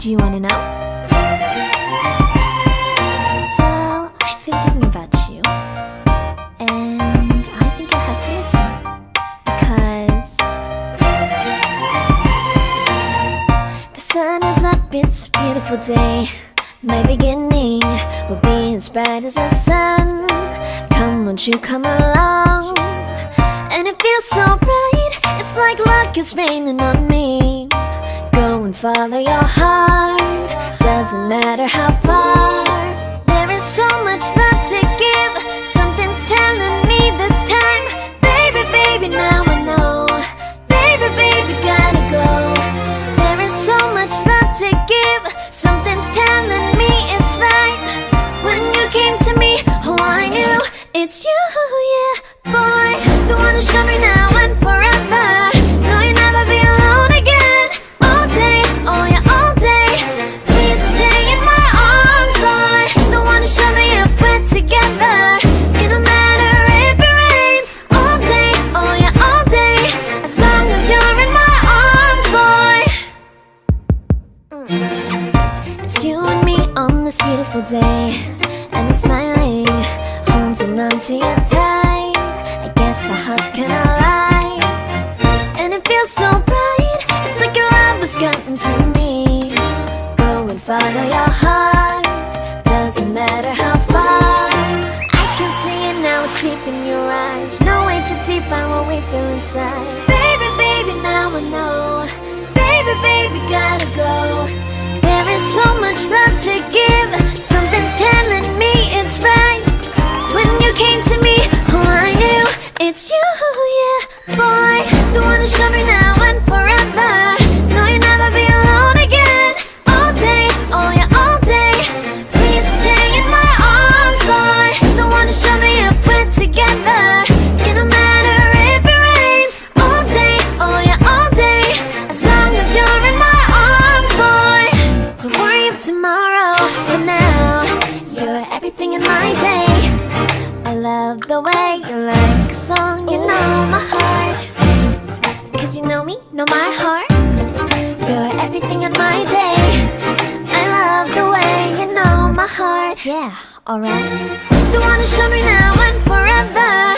Do you wanna know? Well, I've been thinking about you, and I think I have to listen, because the sun is up, it's a beautiful day. My beginning will be as bright as the sun. Come, won't you come along? And it feels so bright, it's like luck is raining on me. Go and follow your heart, doesn't matter how far. There is so much love to give, something's telling me this time. Baby, baby, now I know. Baby, baby, gotta go. There is so much love to give, something's telling me it's right. When you came to me, oh I knew it's you, yeah, boy. The one who showed me now and forever. No, you'll never be alone again. All day, oh yeah, all day. Please stay in my arms, boy. The one who showed me if we're together. It don't matter if it rains. All day, oh yeah, all day. As long as you're in my arms, boy. It's you and me on this beautiful day, and you're smiling, holding on to you tight. I guess our hearts cannot lie, and it feels so bright. It's like your love has gotten to me. Go and follow your heart, doesn't matter how far. I can see it now, it's deep in your eyes. No way to define what we feel inside. Baby, baby, now I know. Baby, baby, gotta go. There is so much love to give, something's telling me it's right. When you came to me, oh I knew it's you, yeah, boy. The one who showed me now and forever. No, you'll never be alone again. All day, oh yeah, all day. Please stay in my arms, boy. The one who showed me if we're together. It don't matter if it rains. All day, oh yeah, all day. As long as you're in my arms, boy. Don't worry of tomorrow, for now you're everything in my day. I love the way you like a song, you know my heart. Cause you know me, know my heart. You're everything in my day. I love the way you know my heart. Yeah, alright. The one who showed me now and forever.